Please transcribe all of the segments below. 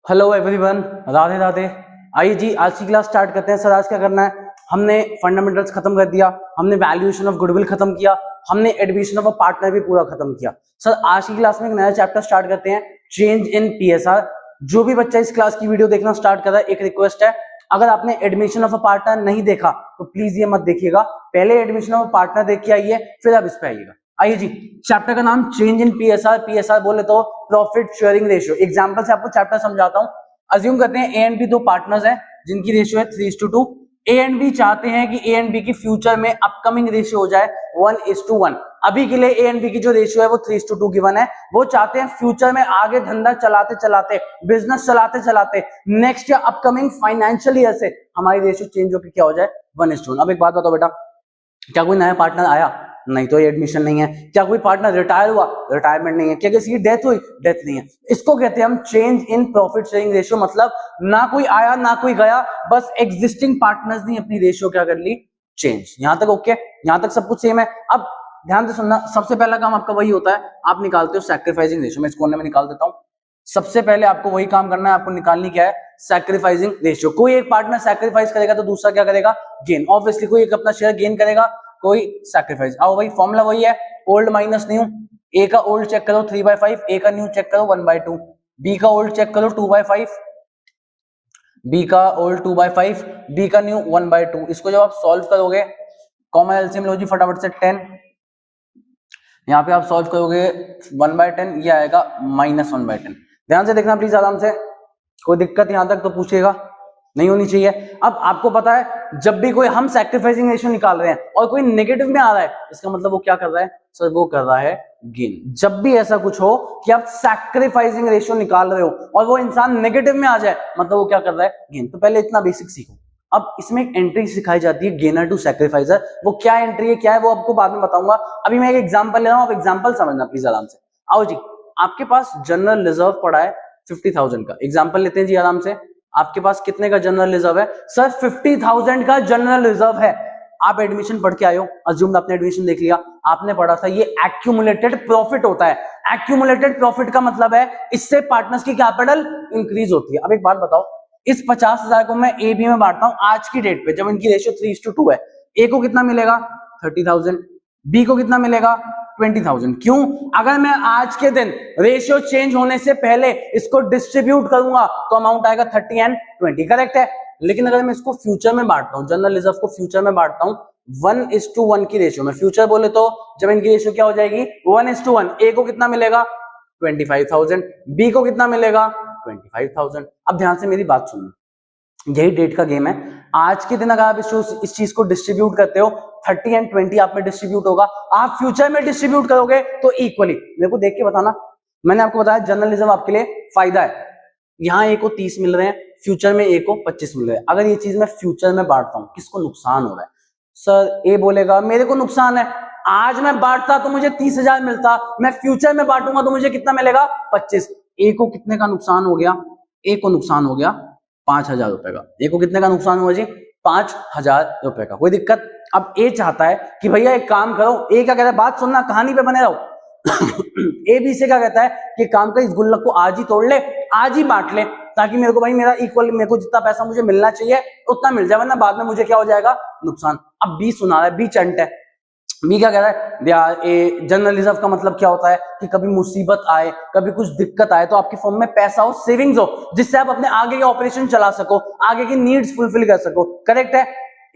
Hello everyone, Radhe Radhe. आइए जी, आज की क्लास स्टार्ट करते हैं। सर आज क्या करना है? हमने फंडामेंटल्स खत्म कर दिया, हमने वैल्यूएशन ऑफ गुडविल खत्म किया, हमने एडमिशन ऑफ अ पार्टनर भी पूरा खत्म किया। सर आज की क्लास में एक नया चैप्टर स्टार्ट करते हैं, चेंज इन पीएसआर। जो भी बच्चा इस क्लास की वीडियो देखना स्टार्ट कर रहा है, एक रिक्वेस्ट है, अगर आपने एडमिशन ऑफ अ पार्टनर नहीं देखा तो प्लीज ये मत देखिएगा, पहले एडमिशन ऑफ अ पार्टनर देख के आइए, फिर आप इस पे आइएगा। आइए जी, चैप्टर का नाम चेंज इन पीएसआर। पीएसआर बोले तो प्रॉफिट शेयरिंग रेशियो। एग्जांपल से आपको चैप्टर समझाता हूं। अज्यूम करते हैं ए एंड बी दो पार्टनर्स हैं जिनकी रेशियो है 3:2। ए एंड बी चाहते हैं कि ए एंड बी की फ्यूचर में अपकमिंग रेशियो हो जाए 1:1। अभी के लिए ए एंड बी की जो रेशियो है वो 3:2 गिवन है। वो चाहते हैं फ्यूचर में आगे धंधा चलाते चलाते, बिजनेस चलाते चलाते, नेक्स्ट या अपकमिंग फाइनेंशियल ईयर से हमारी रेशियो चेंज होकर क्या हो जाए 1:1। अब एक बात बताओ बेटा, क्या कोई नया पार्टनर आया? नहीं तो एडमिशन नहीं है। क्या कोई पार्टनर रिटायर हुआ? रिटायरमेंट नहीं है। क्या किसी की डेथ हुई? डेथ नहीं है। इसको कहते हैं हम change in profit sharing ratio. मतलब ना कोई आया ना कोई गया, बस एग्जिस्टिंग पार्टनर्स ने अपनी रेशियो क्या कर ली? चेंज। यहां तक ओके, यहां तक सब कुछ सेम है। अब ध्यान से सुनना, सबसे पहला काम आपका वही होता है, आप निकालते हो सैक्रिफाइसिंग रेशियो। मैं इस कोने में निकाल देता हूं। सबसे पहले आपको वही काम करना है, आपको निकालनी क्या है? Sacrificing ratio. कोई एक पार्टनर सैक्रिफाइस करेगा तो दूसरा क्या करेगा? गेन। ऑब्वियसली कोई एक अपना शेयर गेन करेगा, कोई सैक्रिफाइस। आओ भाई, फॉर्मूला वही है, ओल्ड माइनस न्यू। ए का ओल्ड चेक करो 3/5, ए का न्यू चेक करो 1/2, बी का ओल्ड चेक करो 2/5, बी का ओल्ड 2/5, बी का न्यू 1/2। इसको जब आप सॉल्व करोगे, कॉमन एलसीएम लो जी फटाफट से 10। यहाँ पे आप सॉल्व करोगे 1/10, ये आएगा -1/10। ध्यान से देखना प्लीज, आराम से। कोई दिक्कत यहां तक तो पूछेगा नहीं होनी चाहिए। अब आपको पता है, जब भी कोई हम सैक्रिफाइसिंग रेशियो निकाल रहे हैं और कोई नेगेटिव में आ रहा है, इसका मतलब वो क्या कर रहा है? सर वो कर रहा है गेन। जब भी ऐसा कुछ हो कि आप सैक्रिफाइसिंग रेशियो निकाल रहे हो और वो इंसान नेगेटिव में आ जाए, मतलब वो क्या कर रहा है? गेन। तो पहले इतना बेसिक सीखो। अब इसमें एक एंट्री सिखाई जाती है, गेनर टू सैक्रिफाइसर। वो क्या एंट्री है, क्या है, वो आपको बाद में बताऊंगा। अभी मैं एक एग्जांपल ले रहा हूं, आप एग्जांपल समझना प्लीज आराम से। आओ जी, आपके पास जनरल रिजर्व पड़ा है 50,000 का। एग्जांपल लेते हैं जी आराम से। आपके पास कितने का जनरल रिजर्व है? सर 50,000 का जनरल रिजर्व है। आप एडमिशन पढ़ के आए हो, अज्यूम आपने एडमिशन देख लिया, आपने पढ़ा था ये एक्यूमुलेटेड प्रॉफिट होता है। एक्यूमुलेटेड प्रॉफिट का मतलब है इससे पार्टनर्स की कैपिटल इंक्रीज होती है। अब एक बात बताओ, इस 50,000 को मैं ए बी में बांटता हूं आज की डेट पे, जब इनकी रेशियो 3:2 है। ए को कितना मिलेगा? 30,000। बी को कितना मिलेगा? 20,000। क्यों? अगर मैं आज के दिन रेशियो चेंज होने से पहले इसको डिस्ट्रीब्यूट करूंगा तो अमाउंट आएगा 30 और 20। करेक्ट है। लेकिन अगर मैं इसको फ्यूचर में बांटता हूं, जनरल रिजर्व को फ्यूचर में बांटता हूं 1:1 की रेशियो में, फ्यूचर बोले तो जब इनकी रेशियो क्या हो जाएगी? 1:1। ए को कितना मिलेगा? 25,000। बी को कितना मिलेगा? 25,000। अब ध्यान से मेरी बात सुनना, यही डेट का गेम है। आज के दिन अगर आप इस चीज को डिस्ट्रीब्यूट करते हो, 30 और 20 आप में डिस्ट्रीब्यूट होगा। आप फ्यूचर में डिस्ट्रीब्यूट करोगे तो इक्वली। मेरे को देख के बताना। मैंने आपको बताया जनरल रिजर्व आपके लिए फायदा है। यहाँ ए को 30 मिल रहे हैं, फ्यूचर में ए को 25 मिल रहे हैं। अगर ये चीज मैं फ्यूचर में बांटता हूं, किसको नुकसान हो रहा है? सर ए बोलेगा मेरे को नुकसान है, आज मैं बांटता तो मुझे 30,000 मिलता, मैं फ्यूचर में बांटूंगा तो मुझे कितना मिलेगा? 25। ए को कितने का नुकसान हो गया? ए को नुकसान हो गया 5,000 रुपए का। ए को कितने का नुकसान हुआ जी? 5,000 रुपए का। कोई दिक्कत? अब ए चाहता है कि भैया एक काम करो। ए क्या कहता है? बात सुनना, कहानी पे बने रहो। ए बी से क्या कहता है कि काम कर, इस गुल्लक को आज ही तोड़ ले, आज ही बांट ले, ताकि मेरे को भाई मेरा इक्वल, मेरे को जितना पैसा मुझे मिलना चाहिए उतना मिल जाए, वरना बाद में मुझे क्या हो जाएगा? नुकसान। अब बी सुना रहा है, बी चंट है। बी क्या कह रहा है? यार ए जनरल रिजर्व का मतलब क्या होता है कि कभी मुसीबत आए, कभी कुछ दिक्कत आए तो आपके फॉर्म में पैसा हो, सेविंग्स हो, जिससे आप अपने आगे के ऑपरेशन चला सको, आगे की नीड्स फुलफिल कर सको। करेक्ट है।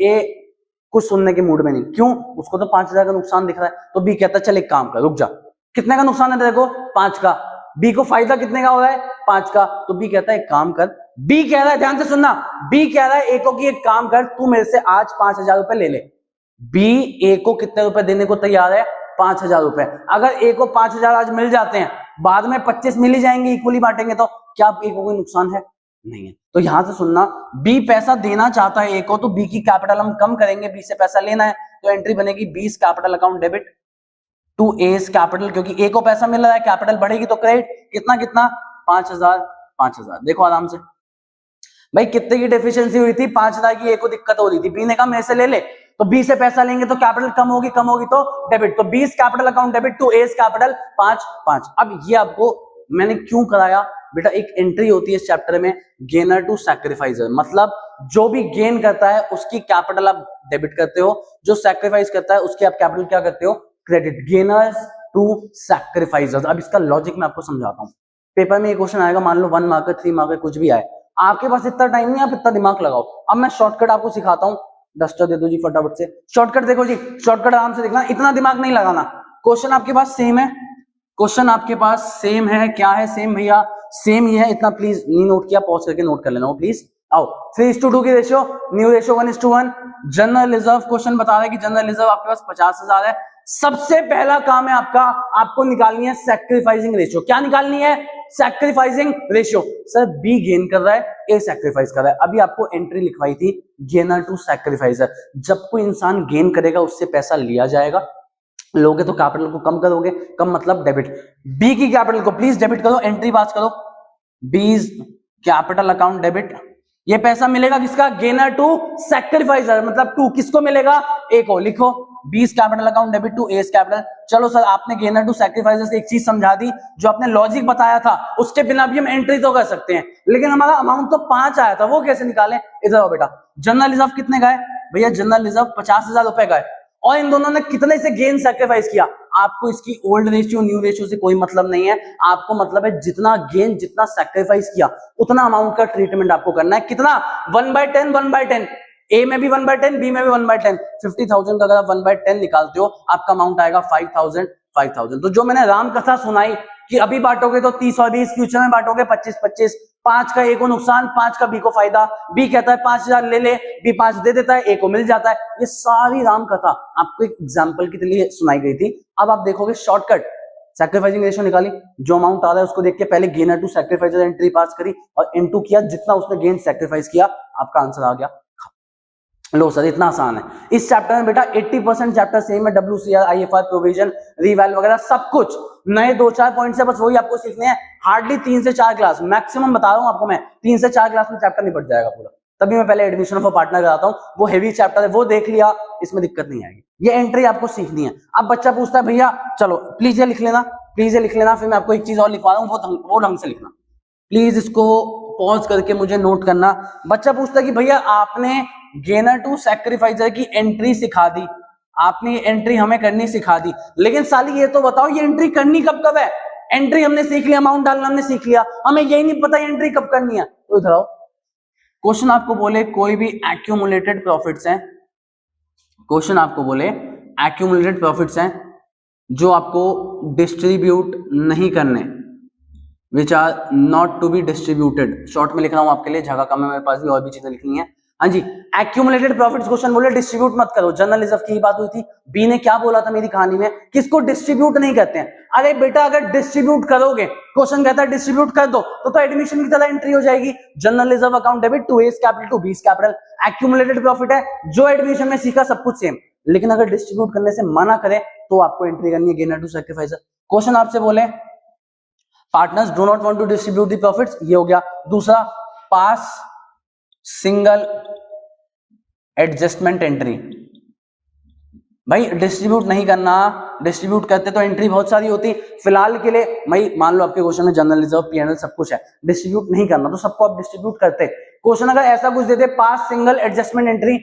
ए कुछ सुनने के मूड में नहीं। क्यों? उसको तो 5,000 का नुकसान दिख रहा है। तो बी कहता है चल एक काम कर, रुक जा, कितने का नुकसान है तेरे को? 5 का। बी को फायदा कितने का हो रहा है? 5 का। तो बी कहता है एक काम कर। बी कह रहा है, ध्यान से सुनना, बी कह रहा है ए को कि एक काम कर, तू मेरे से आज 5,000 रुपए ले ले। बी ए को कितने रुपए देने को तैयार है? 5,000 रुपए। अगर ए को 5,000 आज मिल जाते हैं, बाद में 25 मिल ही जाएंगे, इक्वली बांटेंगे, तो क्या ए को कोई नुकसान है? नहीं है। तो यहां से सुनना, बी पैसा देना चाहता है ए को, तो बी की कैपिटल हम कम करेंगे, बी से पैसा लेना है, तो एंट्री बनेगी B's capital account debit to A's capital. क्योंकि ए को पैसा मिल रहा है, कैपिटल बढ़ेगी तो क्रेडिट। कितना कितना? 5,000। 5,000। देखो आराम से भाई, कितने की डेफिशिएंसी हुई थी? 5,000 की। ए को दिक्कत हो रही थी, बी ने कहा मेरे से ले ले, तो बी से पैसा लेंगे तो कैपिटल कम होगी तो डेबिट। तो B's capital account debit to A's capital 5 5। अब ये आपको मैंने क्यों कराया बेटा, एक एंट्री होती है इस चैप्टर में, गेनर टू सैक्रिफाइसर, मतलब जो भी गेन करता है उसकी कैपिटल आप डेबिट करते हो, जो सैक्रिफाइस करता है उसकी आप कैपिटल क्या करते हो, क्रेडिट। Gainers to सैक्रिफाइसर्स। अब इसका लॉजिक मैं आपको समझाता हूँ। पेपर में ये क्वेश्चन आएगा, मान लो 1 मार्कर 3 मार्कर कुछ भी आए, आपके पास इतना टाइम नहीं, आप इतना दिमाग लगाओ। अब मैं शॉर्टकट आपको सिखाता हूँ, डस्टर दे दो जी फटाफट से, शॉर्टकट देखो जी, शॉर्टकट आराम से देखना, इतना दिमाग नहीं लगाना। क्वेश्चन आपके पास सेम है, क्वेश्चन आपके पास सेम है, क्या है सेम भैया, सेम ही है, इतना प्लीज नहीं नोट किया, पॉज करके नोट कर लेना प्लीज। आओ 3:2 की ratio, new ratio 1:1। General reserve question बता रहा है कि जनरल रिजर्व आपके पास 50,000 है। सबसे पहला काम है आपका, आपको निकालनी है सैक्रिफाइसिंग रेशियो। क्या निकालनी है, sacrificing ratio. Sir B gain कर रहा है, ए सैक्रिफाइस कर रहा है। अभी आपको एंट्री लिखवाई थी गेनर टू सैक्रिफाइसर। जब कोई इंसान गेन करेगा उससे पैसा लिया जाएगा, लोगे तो कैपिटल को कम करोगे, कम मतलब डेबिट। बी की कैपिटल को प्लीज डेबिट करो, एंट्री पास करो, बीज कैपिटल अकाउंट डेबिट। ये पैसा मिलेगा किसका, गेनर टू सैक्रिफाइसर, मतलब टू किसको मिलेगा, ए को। लिखो B's capital account debit to A's capital. चलो सर आपने गेनर टू सैक्रिफाइसर से एक चीज समझा दी, जो आपने लॉजिक बताया था उसके बिना भी हम एंट्री तो कर सकते हैं, लेकिन हमारा अमाउंट तो 5 आया था, वो कैसे निकालें। इधर आओ बेटा, जनरल रिजर्व कितने का है भैया, जनरल रिजर्व 50,000 रुपए का है, और इन दोनों ने कितने से गेन सैक्रिफाइस किया। आपको इसकी ओल्ड रेशियो न्यू रेशियो से कोई मतलब नहीं है, आपको मतलब है जितना गेन जितना सैक्रिफाइस किया उतना अमाउंट का ट्रीटमेंट आपको करना है। कितना, 1/10 1/10, ए में भी 1/10 बी में भी 1/10। 50,000 का अगर आप 1/10 निकालते हो आपका अमाउंट आएगा 5,000। तो जो मैंने राम कथा सुनाई कि अभी बांटोगे तो 30 और 20, फ्यूचर में बांटोगे 25-25, 5 का ए को नुकसान, 5 का बी को फायदा, बी कहता है 5,000 ले ले, बी 5 दे देता है, ए को मिल जाता है। ये सारी राम कथा आपको एक एग्जाम्पल के लिए सुनाई गई थी। अब आप देखोगे शॉर्टकट, सैक्रिफाइसिंग रेशियो निकाली, जो अमाउंट आ रहा है उसको देख के पहले gainer to sacrificer entry pass करी और इनटू किया, जितना उसने गेन सैक्रिफाइस किया आपका आंसर आ गया। लो सर इतना आसान है। इस चैप्टर में बेटा 80% चैप्टर सेम है, WCR, IFR, प्रोविजन, रिवैल वगैरह सब कुछ नए 2-4 पॉइंट से, बस वही आपको सीखने हैं। हार्डली 3 से 4 क्लास मैक्सिमम बता रहा हूं आपको मैं, 3 से 4 क्लास में चैप्टर निपट जाएगा पूरा। तभी मैं पहले एडमिशन ऑफ अ पार्टनर कराता हूं, वो हेवी चैप्टर है, वो देख लिया, इसमें दिक्कत नहीं आएगी। ये एंट्री आपको सीखनी है। अब बच्चा पूछता है भैया चलो प्लीज ये लिख लेना, प्लीज ये लिख लेना, फिर मैं आपको एक चीज और लिखवा रहा हूँ, वो ढंग से लिखना प्लीज, इसको पॉज करके मुझे नोट करना। बच्चा पूछता है कि भैया आपने गेनर टू सैक्रिफाइसर की एंट्री सिखा दी, आपने ये एंट्री हमें करनी सिखा दी, लेकिन साली ये तो बताओ ये एंट्री करनी कब कब है। एंट्री हमने सीख लिया, अमाउंट डालना हमने सीख लिया, हमें यही नहीं पता एंट्री कब करनी है। तो इधर आओ, क्वेश्चन आपको बोले कोई भी एक्यूमुलेटेड प्रॉफिट्स हैं, क्वेश्चन आपको बोले एक्यूमुलेटेड प्रॉफिट्स हैं जो आपको डिस्ट्रीब्यूट नहीं करने, which are not to be distributed. Short में लिख रहा हूं आपके लिए, जगह कम है मेरे पास, भी और भी चीजें लिखनी है। हाँ जी, एक्यूमुलेटेड प्रॉफिट्स क्वेश्चन बोले डिस्ट्रीब्यूट मत करो, जनरल रिजर्व की बात हुई थी। बी ने क्या बोला था मेरी कहानी में, किसको डिस्ट्रीब्यूट नहीं करते हैं। अरे बेटा अगर डिस्ट्रीब्यूट करोगे, क्वेश्चन कहता है डिस्ट्रीब्यूट कर दो, तो एडमिशन की तरह एंट्री हो जाएगी, general reserve account debit to A's capital to B's capital. Accumulated profit है, जो एडमिशन में सीखा सब कुछ सेम, लेकिन अगर डिस्ट्रीब्यूट करने से मना करे तो आपको एंट्री करनी है गेनर टू सैक्रिफाइसर। क्वेश्चन आपसे बोले partners do not want to distribute the profits, ये हो गया। दूसरा, पास सिंगल एडजस्टमेंट एंट्री, भाई डिस्ट्रीब्यूट नहीं करना, डिस्ट्रीब्यूट करते तो एंट्री बहुत सारी होती। फिलहाल के लिए भाई मान लो आपके क्वेश्चन में जनरल रिजर्व पीएनएल सब कुछ है, डिस्ट्रीब्यूट नहीं करना तो सबको आप डिस्ट्रीब्यूट करते। क्वेश्चन अगर ऐसा कुछ देते पास सिंगल एडजस्टमेंट एंट्री,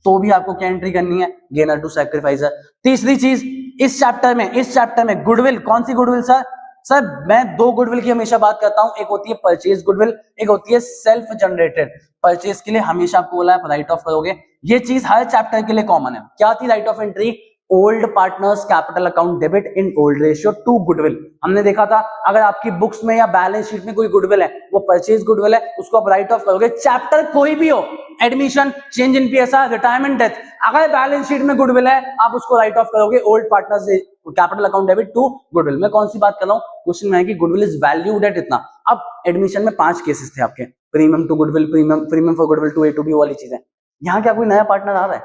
तो भी आपको क्या एंट्री करनी है, गेनर टू सैक्रिफाइसर। तीसरी चीज इस चैप्टर में गुडविल, कौन सी गुडविल सर मैं 2 गुडविल की हमेशा बात करता हूं, एक होती है परचेज गुडविल, एक होती है सेल्फ जनरेटेड। परचेज के लिए हमेशा आपको बोला है राइट ऑफ करोगे, ये चीज हर चैप्टर के लिए कॉमन है। क्या थी right of entry, old partners capital account debit in old ratio to goodwill. हमने देखा था अगर आपकी बुक्स में या बैलेंस शीट में कोई गुडविल है, वो परचेज गुडविल है, उसको आप राइट ऑफ करोगे। चैप्टर कोई भी हो, admission, change in PSR, retirement, death, अगर बैलेंस शीट में गुडविल है आप उसको राइट ऑफ करोगे old partners capital account debit to goodwill. मैं कौन सी बात कर रहा हूं, क्वेश्चन में है कि गुडविल इज वैल्यूड एट इतना। अब एडमिशन में 5 केसेस थे आपके, premium to goodwill, premium for goodwill to A to B वाली चीजें। यहाँ क्या कोई नया पार्टनर आ रहा है,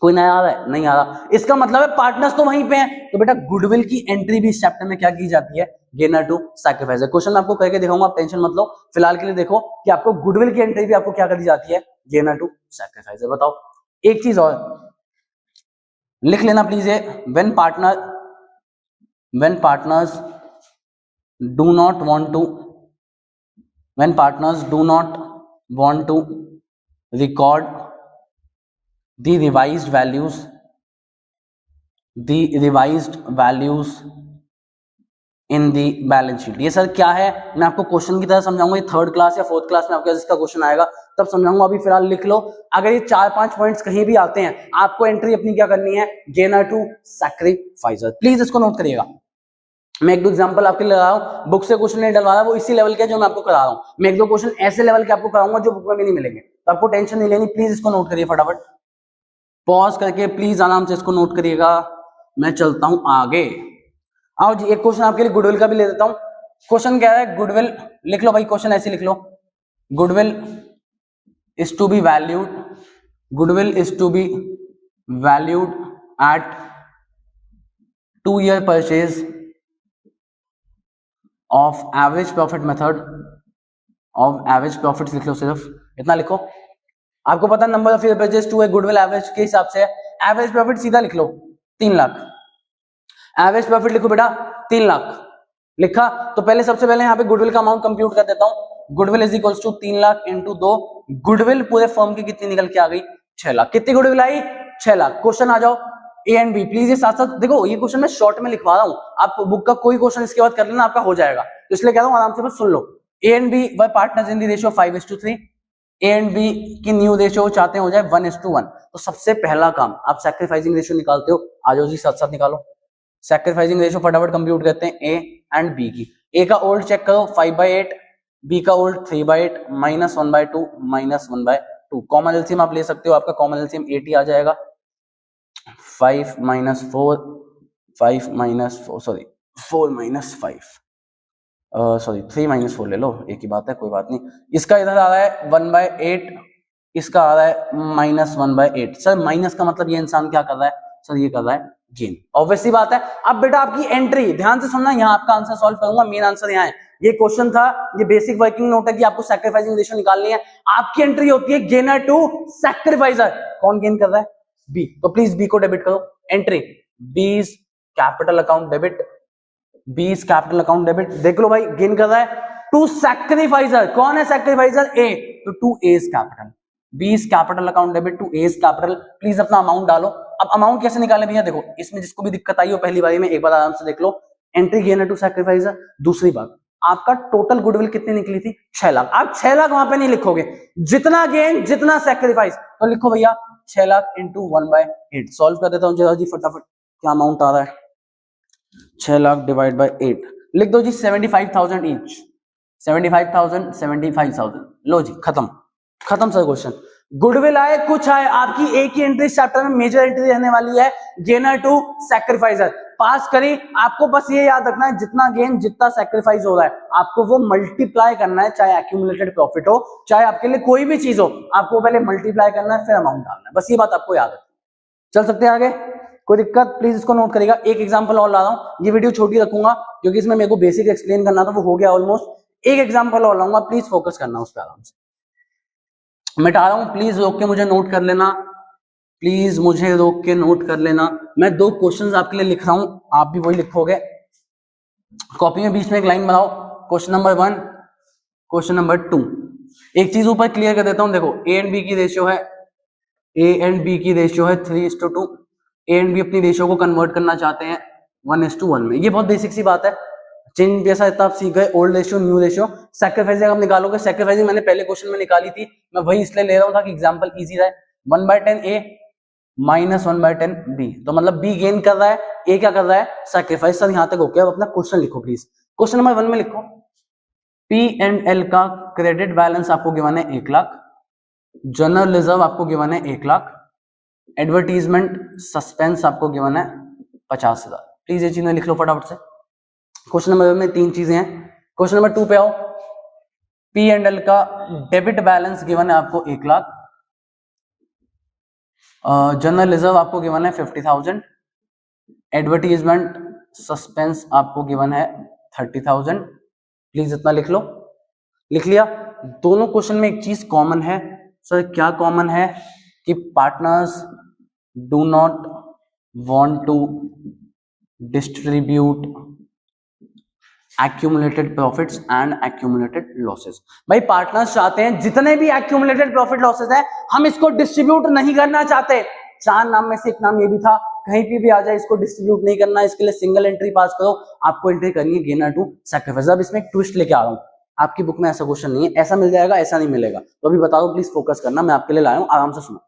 कोई नया आ रहा है, नहीं आ रहा, इसका मतलब है पार्टनर्स तो वहीं पे हैं। तो बेटा गुडविल की एंट्री भी इस चैप्टर में क्या की जाती है, गेनर टू सैक्रिफाइसर। क्वेश्चन आपको करके दिखाऊंगा, आप टेंशन मत लो, फिलहाल के लिए देखो कि आपको गुडविल की एंट्री भी आपको क्या करी जाती है, गेनर टू सैक्रिफाइसर। बताओ एक चीज और लिख लेना please, when partners do not want to when partners do not want to record the revised values in the balance sheet. ये सर क्या है, मैं आपको क्वेश्चन की तरह समझाऊंगा, ये थर्ड क्लास या फोर्थ क्लास में आपके इसका क्वेश्चन आएगा तब समझाऊंगा, अभी फिलहाल लिख लो। अगर ये 4-5 पॉइंट्स कहीं भी आते हैं, आपको एंट्री अपनी क्या करनी है, गेनर टू सैक्रिफाइसर। प्लीज इसको नोट करिएगा। मैं एक दो एग्जांपल आपके लिए लगा रहा हूं, बुक से क्वेश्चन नहीं डलवा रहा, वो इसी लेवल के जो मैं आपको करा रहा हूं। मैं एक दो क्वेश्चन ऐसे लेवल के आपको कराऊंगा जो बुक में भी नहीं मिलेंगे, तो आपको टेंशन नहीं लेनी। प्लीज इसको नोट करिए फटाफट, पॉज करके प्लीज आराम से इसको नोट करिएगा। मैं चलता हूं आगे। आओ जी, एक क्वेश्चन आपके लिए गुडविल का भी ले देता हूं। क्वेश्चन क्या है, गुडविल लिख लो भाई, क्वेश्चन ऐसे लिख लो, goodwill is to be valued, goodwill is to be valued at 2 year purchase of average profit method, of average profit लिख लो, सिर्फ इतना लिखो। आपको पता नंबर ऑफ ईयर परचेज 2 है, गुडविल एवरेज के हिसाब से एवरेज प्रॉफिट सीधा लिख लो 3 लाख। एवरेज प्रॉफिट लिखो बेटा 3 लाख, लिखा तो पहले सबसे पहले यहाँ पे गुडविल का अमाउंट कंप्यूट कर देता हूं। Goodwill is equals to 3 lakh into 2, goodwill पूरे फर्म की कितनी निकल के आ गई, 6 लाख। कितनी गुडविल आई, 6 लाख। क्वेश्चन आ जाओ ए एंड बी, प्लीज ये साथ साथ देखो, ये क्वेश्चन मैं शॉर्ट में लिखवा रहा हूं, आप बुक का कोई क्वेश्चन इसके बाद कर लेना, आपका हो जाएगा, तो इसलिए कह रहा हूं आराम से बस सुन लो। A and B were partners in the ratio 5:3, A and B की न्यू रेशियो चाहते हैं हो जाए 1:1। तो सबसे पहला काम आप सैक्रिफाइसिंग रेशियो निकालते हो, आ जाओ जी साथ साथ निकालो। सैक्रिफाइसिंग रेशियो फटाफट कंप्यूट करते हैं ए एंड बी की। ए का ओल्ड चेक करो 5/8, बी का ओल्ड 3/8, -1/2, -1/2। कॉमन एलसीएम आप ले सकते हो, आपका कॉमन एलसीएम 80 आ जाएगा। 5 - 4, 5 - 4 सॉरी 4 - 5 सॉरी 3 - 4 ले लो, एक ही बात है, कोई बात नहीं। इसका इधर आ रहा है 1/8, इसका आ रहा है -1/8। सर माइनस का मतलब ये इंसान क्या कर रहा है, सर ये कर रहा है गेन, ऑब्वियसली बात है। अब बेटा आपकी एंट्री ध्यान से सुनना, यहाँ आपका आंसर सॉल्व करूंगा, मेन आंसर यहाँ है। ये क्वेश्चन था, ये बेसिक वर्किंग नोट है कि आपको सैक्रिफाइसिंग रेशियो निकालनी है। आपकी एंट्री होती है गेनर टू सैक्रिफाइसर। कौन गेन कर रहा है, बी, तो प्लीज बी को डेबिट करो। Entry B is capital account debit, B is capital account debit. देख लो भाई गेन कर रहा है टू सैक्रिफाइसर। कौन है सैक्रिफाइसर, ए, तो to A is capital, B is capital account debit to A is capital. Please अपना अमाउंट डालो। अब अमाउंट कैसे निकाले भैया, देखो इसमें जिसको भी दिक्कत आई हो पहली बारी में एक बार आराम से देख लो। Entry gainer to sacrificer. दूसरी बात, आपका टोटल गुडविल कितनी निकली थी, 6 लाख। आप 6 लाख वहां पे नहीं लिखोगे, जितना गेन जितना सैक्रिफाइस, तो लिखो भैया 6 लाख इंटू 1/8। सॉल्व कर देता हूं जरा जी फटाफट, क्या अमाउंट आ रहा है, 6 लाख डिवाइड बाय 8, लिख दो जी 75,000 ईच, 75,000, 75,000। लो जी खत्म, खत्म सर क्वेश्चन। गुडविल आए कुछ आए, आपकी एक ही एंट्री चैप्टर में मेजर एंट्री रहने वाली है गेनर टू सैक्रिफाइसर। पास करी, आपको बस ये याद रखना है जितना गेन जितना सैक्रिफाइस हो रहा है आपको वो मल्टीप्लाई करना है, चाहे एक्यूमुलेटेड प्रॉफिट हो चाहे आपके लिए कोई भी चीज हो, आपको पहले मल्टीप्लाई करना है फिर अमाउंट डालना है, बस ये बात आपको याद है। चल सकते हैं आगे, कोई दिक्कत, प्लीज इसको नोट करेगा। एक एग्जांपल और ला रहा हूं, ये वीडियो छोटी रखूंगा क्योंकि इसमें मेरे को बेसिक एक्सप्लेन करना था, वो हो गया ऑलमोस्ट। एक एग्जांपल और लाऊंगा, प्लीज फोकस करना उस पर आराम से। मिटा रहा हूं, प्लीज रोक के मुझे नोट कर लेना, प्लीज मुझे रोक के नोट कर लेना। मैं 2 क्वेश्चंस आपके लिए लिख रहा हूं, आप भी वही लिखोगे। कॉपी में बीच में एक लाइन बनाओ, क्वेश्चन नंबर 1, क्वेश्चन नंबर 2। एक चीज ऊपर क्लियर कर देता हूं, देखो ए एंड बी की रेशियो है, ए एंड बी की रेशियो है 3:2। ए एंड बी अपनी रेशियो को कन्वर्ट करना चाहते हैं 1:1 में। ये बहुत बेसिक सी बात है, चेंज जैसा इतना आप सीख गए, old ratio new ratio. Sacrificing आप निकालोगे, सैक्रिफाइसिंग मैंने पहले क्वेश्चन में निकाली थी, मैं वही इसलिए ले रहा हूं था कि एग्जांपल इजी रहे। 1/10 ए माइनस 1/10 बी, तो मतलब बी गेन कर रहा है, ए क्या कर रहा है, सैक्रिफाइस। सर यहां तक हो गया, अब अपना क्वेश्चन लिखो प्लीज। क्वेश्चन नंबर 1 में लिखो, पी एंड एल का क्रेडिट बैलेंस आपको गिवन है 1 लाख, जनरल रिजर्व आपको गिवन है 1 लाख, एडवर्टीजमेंट सस्पेंस आपको गिवन है 50,000। प्लीज ये चीजें लिख लो फटाफट से। क्वेश्चन नंबर में 3 चीजें हैं। क्वेश्चन नंबर 2 पे आओ, पी एंड एल का डेबिट बैलेंस गिवन है आपको 1 लाख, जनरल रिजर्व आपको गिवन है 50,000, एडवर्टीजमेंट सस्पेंस आपको गिवन है 30,000। प्लीज इतना लिख लो। लिख लिया। दोनों क्वेश्चन में एक चीज कॉमन है, सर क्या कॉमन है, कि partners do not want to distribute accumulated profits and accumulated losses. भाई पार्टनर्स चाहते हैं जितने भी एक्यूमुलेटेड प्रॉफिट लॉसेस है हम इसको डिस्ट्रीब्यूट नहीं करना चाहते। 4 नाम में से एक नाम ये भी था, कहीं पे भी आ जाए इसको डिस्ट्रीब्यूट नहीं करना, इसके लिए सिंगल एंट्री पास करो। आपको एंट्री करनी है गेनर टू सैक्रिफाइस। अब इसमें एक ट्विस्ट लेके आ रहा हूं, आपकी बुक में ऐसा क्वेश्चन नहीं है, ऐसा मिल जाएगा ऐसा नहीं मिलेगा, तो अभी बता दो प्लीज, फोकस करना, मैं आपके लिए लाया हूं, आराम से सुनो।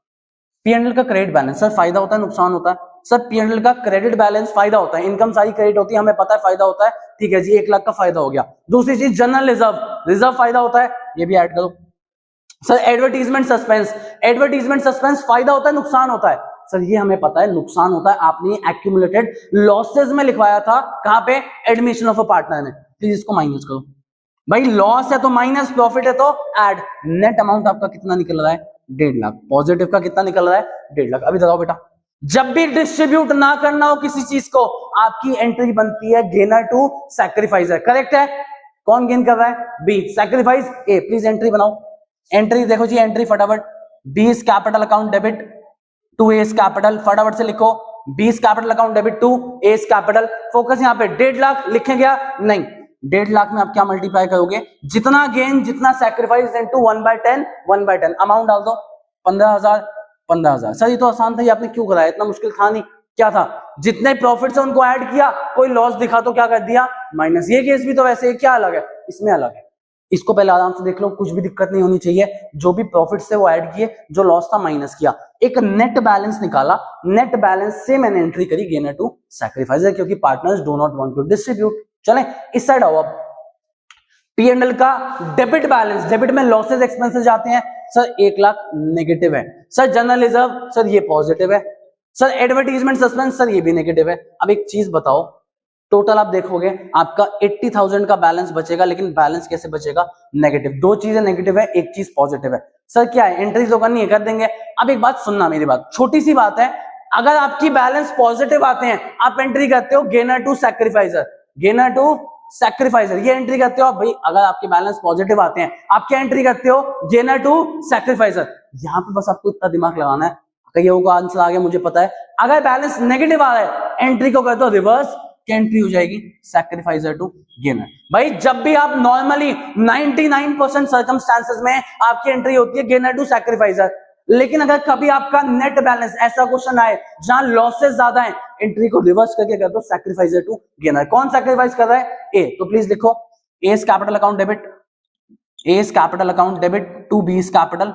पीएनएल का क्रेडिट बैलेंस, सर फायदा होता है नुकसान होता है? सर पीएनएल का क्रेडिट बैलेंस फायदा होता है, इनकम सारी क्रेडिट होती है, हमें पता है फायदा होता है, ठीक है जी, 1 लाख का फायदा हो गया। दूसरी चीज जनरल रिजर्व, रिजर्व फायदा होता है, ये भी ऐड करो। Sir advertisement suspense, advertisement suspense फायदा होता है नुकसान होता है? सर ये हमें पता है नुकसान होता है, आपने एक्यूमुलेटेड लॉसेस में लिखवाया था, कहां पे? एडमिशन ऑफ अ पार्टनर ने। प्लीज इसको माइनस करो। भाई लॉस है तो माइनस, प्रॉफिट है तो ऐड। नेट अमाउंट आपका कितना निकल रहा है? 1.5 लाख। पॉजिटिव का कितना निकल रहा है? 1.5 लाख। अभी बताओ बेटा, जब भी डिस्ट्रीब्यूट ना करना हो किसी चीज को, आपकी एंट्री बनती है गेनर टू सैक्रिफाइसर, करेक्ट है? कौन गेन कर रहा है? B, sacrifice A. Please entry बनाओ, एंट्री देखो जी, एंट्री फटाफट। B is capital account debit to A is capital, फटाफट से लिखो। B is capital account debit to A is capital. Focus यहाँ पे 1.5 लाख लिखे गया नहीं, 1.5 लाख में आप क्या मल्टीप्लाई करोगे? जितना गेन जितना सैक्रिफाइस इनटू 1/10, 1/10 अमाउंट डाल दो, 15,000, 15,000। सर ये तो आसान था, ये आपने क्यों कराया? इतना मुश्किल था नहीं, क्या था? जितने प्रॉफिट से उनको ऐड किया, कोई लॉस दिखा तो क्या कर दिया? माइनस। ये केस भी तो वैसे क्या अलग है? इसमें अलग है। इसको पहले आराम से देख लो, कुछ भी दिक्कत नहीं होनी चाहिए। जो भी प्रॉफिट से वो ऐड किए, जो लॉस था माइनस किया, एक नेट बैलेंस निकाला, नेट बैलेंस से मैंने एंट्री करी गेनर टू सैक्रिफाइसर, क्योंकि partners do not want to distribute. चलें इस साइड आओ अब। पीएनएल का डेबिट बैलेंस, डेबिट में लॉसेस एक्सपेंसेस जाते हैं, सर 1 लाख नेगेटिव है। सर जनरल रिजर्व, सर ये पॉजिटिव है। सर एडवर्टीजमेंट सस्पेंस, सर ये भी नेगेटिव है। अब एक चीज बताओ, टोटल आप देखोगे आपका 80,000 का बैलेंस बचेगा, लेकिन बैलेंस कैसे बचेगा? नेगेटिव। दो चीजें नेगेटिव है, एक चीज पॉजिटिव है। सर क्या है? एंट्री तो करनी है, कर देंगे। अब एक बात सुनना, मेरी बात छोटी सी बात है, अगर आपकी बैलेंस पॉजिटिव आते हैं, आप एंट्री करते हो गेनर टू सैक्रिफाइसर, गेनर टू सैक्रिफाइसर, ये एंट्री करते हो आप। भाई अगर आपके बैलेंस पॉजिटिव आते हैं, आप क्या एंट्री करते हो? Gainer to sacrificer. यहां पे बस आपको इतना दिमाग लगाना है, कई लोगों का आंसर आ गया मुझे पता है। अगर बैलेंस नेगेटिव आ रहा है, एंट्री को करते हो रिवर्स, एंट्री हो जाएगी सैक्रिफाइसर टू गेनर। भाई जब भी आप नॉर्मली 99% सर्कमस्टांसेस में आपकी एंट्री होती है गेनर टू सैक्रिफाइसर, लेकिन अगर कभी आपका नेट बैलेंस ऐसा क्वेश्चन आए जहां लॉसेस ज्यादा है, एंट्री को रिवर्स करके कर दो सैक्रिफाइसर टू गेनर। कौन सैक्रिफाइस कर रहा है? ए। तो प्लीज लिखो, A is capital account debit, A is capital account debit to B is capital.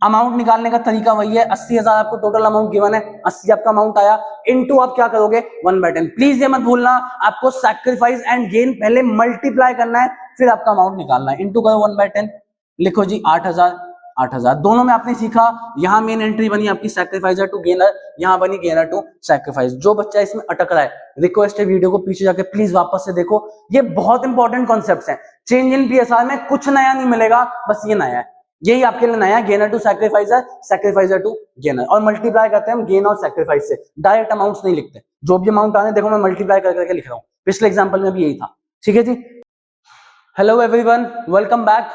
Amount निकालने का तरीका वही है, 80,000 आपको टोटल अमाउंट गिवन है, 80 आपका अमाउंट आया, इनटू आप क्या करोगे? 1/10। प्लीज ये मत भूलना, आपको सैक्रिफाइस एंड गेन पहले मल्टीप्लाई करना है, फिर आपका अमाउंट निकालना है। इनटू करो 1/10, लिखो जी 8,000, 8,000। दोनों में आपने सीखा, यहां मेन एंट्री बनी आपकी सैक्रिफाइसर टू गेनर, यहां बनी गेनर टू सैक्रिफाइस। जो बच्चा इसमें अटक रहा है, रिक्वेस्ट है वीडियो को पीछे जाके प्लीज वापस से देखो, ये बहुत इंपॉर्टेंट कॉन्सेप्ट्स हैं। चेंज इन पीएसआर में कुछ नया नहीं मिलेगा, बस ये नया है, यही आपके लिए नया, गेनर टू सैक्रिफाइसर, सैक्रिफाइसर टू गेनर। और मल्टीप्लाई करते हैं हम गेन और सैक्रिफाइस से, डायरेक्ट अमाउंट्स नहीं लिखते। जो भी अमाउंट आने देखो मैं मल्टीप्लाई करके लिख रहा हूं, पिछले एग्जांपल में भी यही था, ठीक है जी। Hello everyone, welcome back,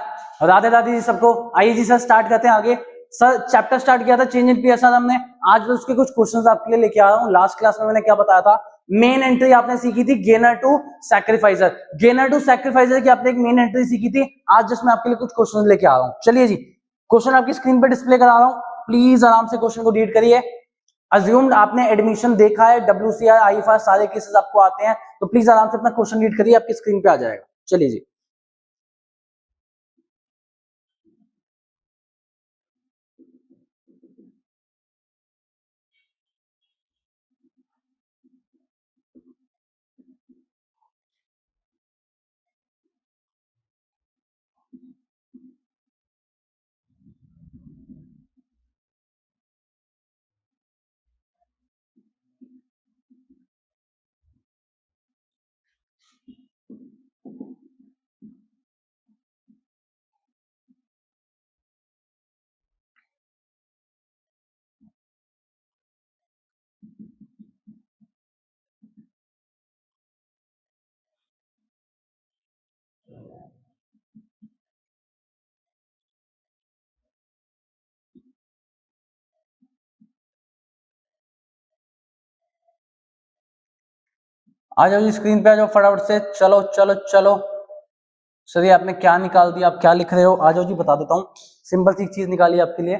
Radhe Radhe ji सबको। आइए जी सर स्टार्ट करते हैं आगे। सर चैप्टर स्टार्ट किया था चेंज इन पीएसआर हमने, आज मैं उसके कुछ क्वेश्चंस आपके लिए लेके आ रहा हूं। लास्ट क्लास में मैंने क्या बताया था? मेन एंट्री आपने सीखी थी गेनर टू सैक्रिफाइसर, गेनर टू सैक्रिफाइसर की आपने एक मेन एंट्री सीखी थी। आज जस्ट मैं आपके लिए कुछ क्वेश्चंस लेके आ रहा हूं। चलिए जी, क्वेश्चन आपकी स्क्रीन पे डिस्प्ले करा रहा हूं, प्लीज आराम से क्वेश्चन को रीड करिए। अज्यूम्ड आपने एडमिशन देखा है, WCR आईफा सारे केसेस आपको आते हैं, तो प्लीज आराम से अपना क्वेश्चन रीड करिए, आपकी स्क्रीन पे आ जाएगा। चलिए जी। आ जाओ जी स्क्रीन पे, आ जाओ फटाफट से, चलो चलो चलो। सर ये आपने क्या निकाल दिया, आप क्या लिख रहे हो? आ जाओ जी बता देता हूँ, सिंपल सी चीज निकाली आपके लिए।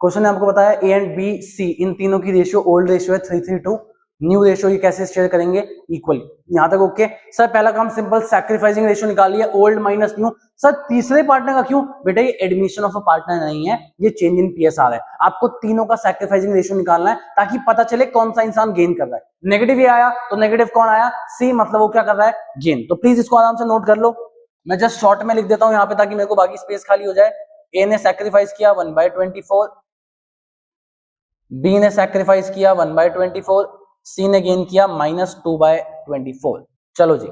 क्वेश्चन ने आपको बताया ए एंड बी सी इन तीनों की रेशियो ओल्ड रेशियो है 3:3:2, न्यू रेशियो ये कैसे शेयर करेंगे इक्वली, यहां तक ओके। सर पहला काम सिंपल सैक्रिफाइसिंग रेशियो निकाली है, ओल्ड माइनस न्यू। सर तीसरे पार्टनर का क्यों बेटा? ये एडमिशन ऑफ अ पार्टनर नहीं है, ये चेंज इन पीएसआर है। आपको तीनों का सैक्रिफाइसिंग रेशियो निकालना है ताकि पता चले कौन सा इंसान गेन कर रहा है। नेगेटिव ये आया तो नेगेटिव कौन आया? सी, मतलब वो क्या कर रहा है? गेन। तो प्लीज इसको आराम से नोट कर लो, मैं जस्ट शॉर्ट में लिख देता हूं यहाँ पे ताकि मेरे को बाकी स्पेस खाली हो जाए। ए ने सैक्रिफाइस किया 1/24, बी ने सैक्रिफाइस किया 1/24, सी ने गेन किया -2/24। चलो जी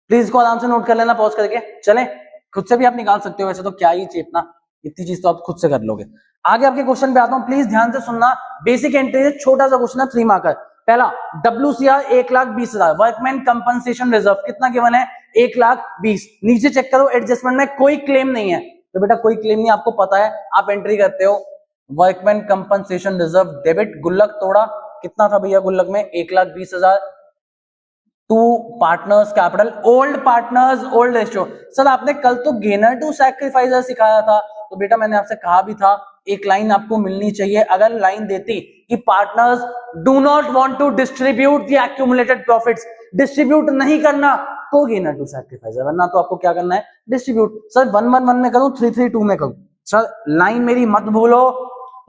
प्लीज इसको आराम से नोट कर लेना पॉज करके। चले खुद से भी आप निकाल सकते हो, वैसे तो क्या ही चेपना, इतनी चीज तो आप खुद से कर लोगे। आगे आपके क्वेश्चन पे आता हूं, प्लीज ध्यान से सुनना। बेसिक एंट्री है, छोटा सा क्वेश्चन है, 3 मार्कर। पहला WCR 1,20,000, वर्कमैन कंपनसेशन रिजर्व कितना गिवन है? 1,20,000। नीचे चेक करो एडजस्टमेंट में कोई क्लेम नहीं है, तो बेटा कोई क्लेम नहीं, आपको पता है, आप एंट्री करते हो वर्कमैन कंपनसेशन रिजर्व डेबिट। गुल्लक तोड़ा, कितना था भैया गुल्लक में? 1,20,000। To partners capital, old partners old ratio. Sir आपने कल तो गेनर टू सैक्रिफाइसर सिखाया था, तो बेटा मैंने आपसे कहा भी था एक लाइन आपको मिलनी चाहिए। अगर लाइन देती कि partners do not want to distribute the accumulated profits, distribute नहीं करना, तो गेनर टू सैक्रिफाइसर, वरना तो आपको क्या करना है? डिस्ट्रीब्यूट। सर 111 में करूं 332 में करूं? सर लाइन मेरी मत भूलो,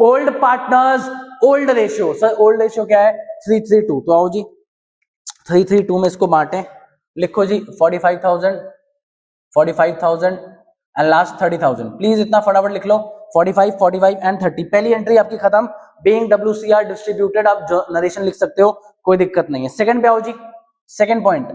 old partners old ratio. Sir old ratio क्या है? 332। तो आओ जी 332 में इसको बांटें, लिखो जी 45,000 45,000 एंड लास्ट 30,000। प्लीज इतना फटाफट लिख लो, 45 45 एंड 30। पहली एंट्री आपकी खत्म, बीइंग WCR डिस्ट्रीब्यूटेड, आप जो नरेशन लिख सकते हो, कोई दिक्कत नहीं है। सेकंड पे आओ जी, second point,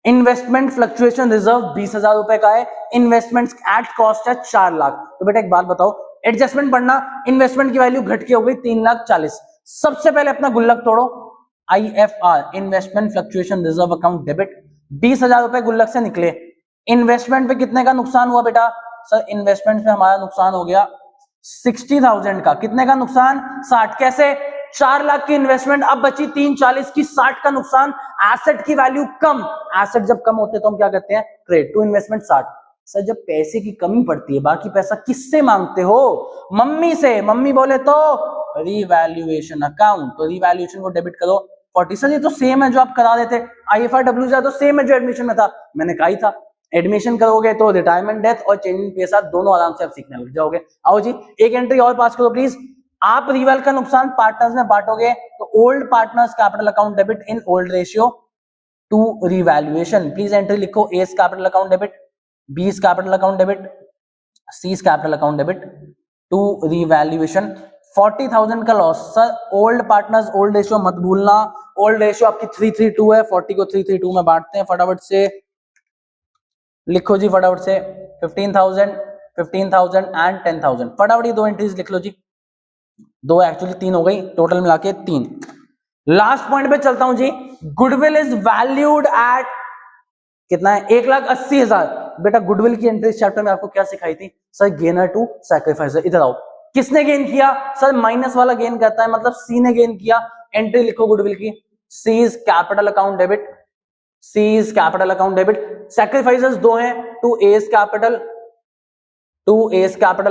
investment fluctuation reserve 20,000 रुपए का है, इन्वेस्टमेंट एट कॉस्ट है 4 लाख। तो बेटा एक बात बताओ, एडजस्टमेंट पढ़ना, इन्वेस्टमेंट की वैल्यू घट के हो गई 3,40,000। सबसे पहले अपना गुल्लक तोड़ो, IFR investment fluctuation reserve account debit, 20,000 रुपए गुल्लक से निकले। इन्वेस्टमेंट पे कितने का नुकसान हुआ बेटा? सर इन्वेस्टमेंट पे हमारा नुकसान हो गया 60,000 का। कितने का नुकसान? 60। कैसे? 4 लाख की इन्वेस्टमेंट अब बची 340 की, 60 का नुकसान। एसेट की वैल्यू कम, एसेट जब कम होते हैं तो हम क्या करते हैं? Credit to investment 60। सर जब पैसे की कमी पड़ती है, बाकी पैसा किससे मांगते हो? मम्मी से। मम्मी बोले तो रिवैल्यूएशन अकाउंट, तो रिवैल्यूएशन को डेबिट करो 40। सर ये तो सेम है जो आप करा देते, IFR WCR तो सेम है जो एडमिशन में था। मैंने कहा ही था एडमिशन करोगे तो रिटायरमेंट डेथ और चेंज इन पीएसआर दोनों आराम से आप सीखने लग जाओगे। आओ जी एक एंट्री और पास करो प्लीज। आप रिवैल का नुकसान पार्टनर्स में बांटोगे, तो old partners capital account debit in old ratio to revaluation. Please entry लिखो, A's capital account debit, B's capital account debit, C's capital account debit to revaluation. 40,000 का loss. Sir old partners old ratio मत भूलना, old ratio आपकी 332 है, 40 को 332 में बांटते हैं, फटाफट से लिखो जी, फटाफट से 15,000 15,000 एंड 10,000। फटाफट ये दो एंट्रीज लिख लो जी, दो एक्चुअली तीन हो गई, टोटल मिला के 3। लास्ट पॉइंट पे चलता हूं जी, गुडविल इज वैल्यूड एट कितना है? 1,80,000। बेटा गुडविल की एंट्री चैप्टर में आपको क्या सिखाई थी? Sir gainer to sacrificer. इधर आओ, किसने गेन किया? सर माइनस वाला गेन करता है, मतलब सी ने गेन किया। एंट्री लिखो गुडविल की, C's capital account debit, C's capital account debit. Sacrificers दो हैं, to A's capital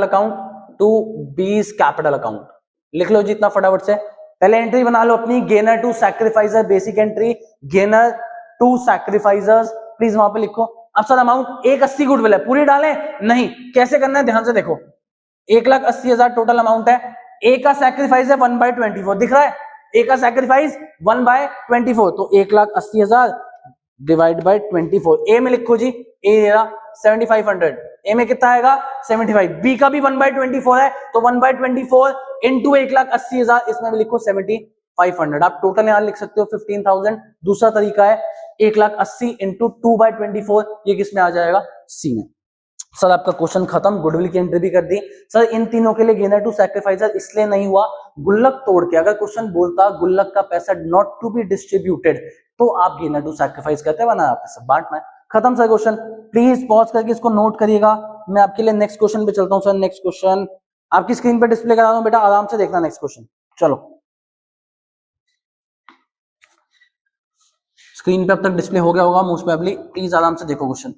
account, to B's capital account. लिख लो जितना फटाफट से, पहले एंट्री बना लो अपनी, gainer to sacrificer, basic entry gainer to sacrificers, please वहां पे लिखो। अब सर अमाउंट 180 गुडविल है, पूरी डालें? नहीं, कैसे करना है ध्यान से देखो, 1,80,000 टोटल अमाउंट है, ए का सैक्रिफाइस है 1/24, दिख रहा है? ए का सैक्रिफाइस 1/24, तो 1,80,000 डिवाइड बाय 24। ए में लिखो जी, ए दे रहा 7,500, ए में कितना आएगा? 75। बी का भी 1/24 है, तो 1/24 इंटू 1,80,000, इसमें भी लिखो 7,500। आप टोटल यहां लिख सकते हो 15,000। दूसरा तरीका है 1,80,000 इंटू 2/24, ये किसमें आ जाएगा? सी में। सर आपका क्वेश्चन खत्म, गुडविल की एंट्री भी कर दी। सर इन तीनों के लिए गेनर टू सैक्रिफाइसर इसलिए नहीं हुआ, गुल्लक तोड़ के अगर क्वेश्चन बोलता गुल्लक का पैसा नॉट टू बी डिस्ट्रीब्यूटेड, तो आप गेनर टू सैक्रिफाइस करते, वरना आपको सब बांटना है। खत्म सर क्वेश्चन, प्लीज पॉज करके इसको नोट करिएगा। मैं आपके लिए नेक्स्ट क्वेश्चन पे चलता हूं। सर नेक्स्ट क्वेश्चन आपकी स्क्रीन पे डिस्प्ले करा रहा हूं, बेटा आराम से देखना नेक्स्ट क्वेश्चन। चलो स्क्रीन पे अब तक डिस्प्ले हो गया होगा मोस्ट प्रोबेबली, प्लीज आराम से देखो क्वेश्चन।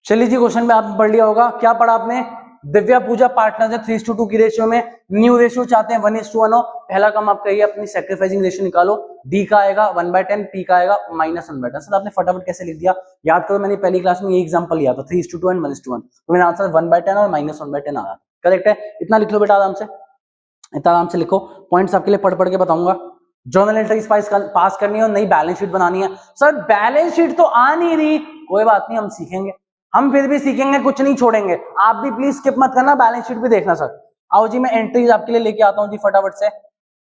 चलिए जी, क्वेश्चन में आपने पढ़ लिया होगा, क्या पढ़ा आपने? दिव्या पूजा पार्टनर है 3:2 की रेशियो में, न्यू रेशियो चाहते हैं 1:1 हो। पहला काम आप करिए, अपनी सैक्रिफाइसिंग रेशियो निकालो। डी का आएगा 1/10, पी का आएगा -1/10। सर आपने फटाफट कैसे लिख दिया? याद करो, मैंने पहली क्लास में ये एग्जांपल लिया था 3:2 एंड 1:1, तो मेरा आंसर 1/10 और -1/10 आ रहा। करेक्ट है, इतना लिख लो बेटा आराम से, इतना आराम से लिखो। पॉइंट्स आपके लिए पढ़ पढ़ के बताऊंगा। जर्नल एंट्रीज पास करनी है और नई बैलेंस शीट बनानी है। सर बैलेंस शीट तो आ नहीं रही, कोई बात नहीं, हम सीखेंगे, हम फिर भी सीखेंगे, कुछ नहीं छोड़ेंगे। आप भी प्लीज स्किप मत करना, बैलेंस शीट भी देखना। सर आओ जी, मैं एंट्रीज आपके लिए लेके आता हूं जी फटाफट से।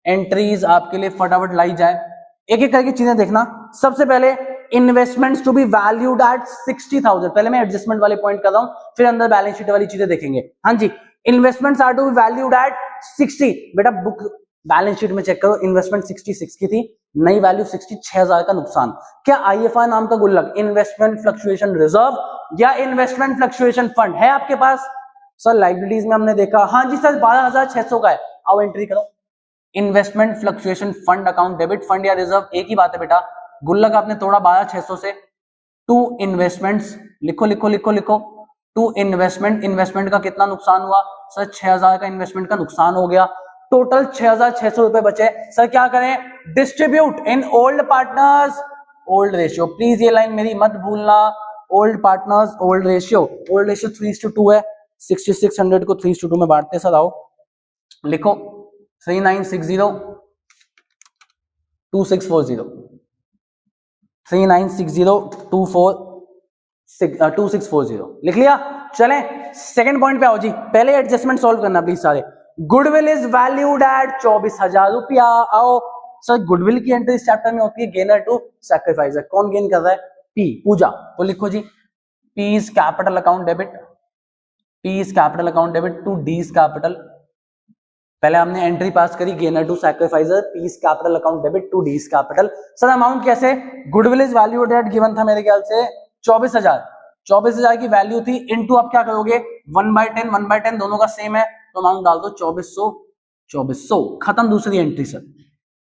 एंट्रीज आपके लिए फटाफट लाई जाए, एक एक करके चीजें देखना। सबसे पहले investments to be valued at 60,000। पहले मैं एडजस्टमेंट वाले पॉइंट कर रहा हूं, फिर अंदर बैलेंस शीट वाली चीजें देखेंगे। हाँ जी, investments are to be valued at 60। बेटा बुक बैलेंस शीट में चेक करो, इन्वेस्टमेंट 66 की थी, नई वैल्यू 60, 6,000 का नुकसान। क्या आईएफआई नाम का गुल्लक, इन्वेस्टमेंट फ्लक्चुएशन रिजर्व या इन्वेस्टमेंट फ्लक्चुएशन फंड है आपके पास? सर लाइबिलिटीज में हमने देखा, हाँ जी सर 12,600 का है। आओ एंट्री करो, investment fluctuation fund account, debit fund या रिजर्व एक ही बात है बेटा। गुल्लक आपने तोड़ा 12,600 से। टू इन्वेस्टमेंट्स, लिखो लिखो लिखो लिखो, टू इन्वेस्टमेंट, इन्वेस्टमेंट का कितना नुकसान हुआ? सर 6,000 का इन्वेस्टमेंट का नुकसान हो गया, टोटल 6,600 रुपए बचे। सर क्या करें? Distribute in old partners old ratio. Please ये लाइन मेरी मत भूलना, old partners old ratio. Old ratio 3:2 है, 6600 को 3:2 में बांटते। सर आओ लिखो 3960 2640, 3960 2640 लिख लिया। चलें सेकंड पॉइंट पे आओ जी, पहले एडजस्टमेंट सॉल्व करना प्लीज सारे। गुडविल इज वैल्यूड एट 24,000 रुपया। आओ सर, गुडविल की एंट्री इस चैप्टर में होती है गेनर टू सैक्रिफाइसर। कौन गेन कर रहा है? पी, पूजा। तो लिखो जी, P is capital account debit, P is capital account debit to D is capital. पहले हमने एंट्री पास करी gainer to sacrificer, P is capital account debit to D is capital. Sir amount कैसे? Goodwill is valued at given था मेरे ख्याल से 24,000 की value थी, इनटू आप क्या करोगे 1/10, 1/10 दोनों का सेम है, तो अमाउंट डाल दो 2400। खत्म दूसरी एंट्री।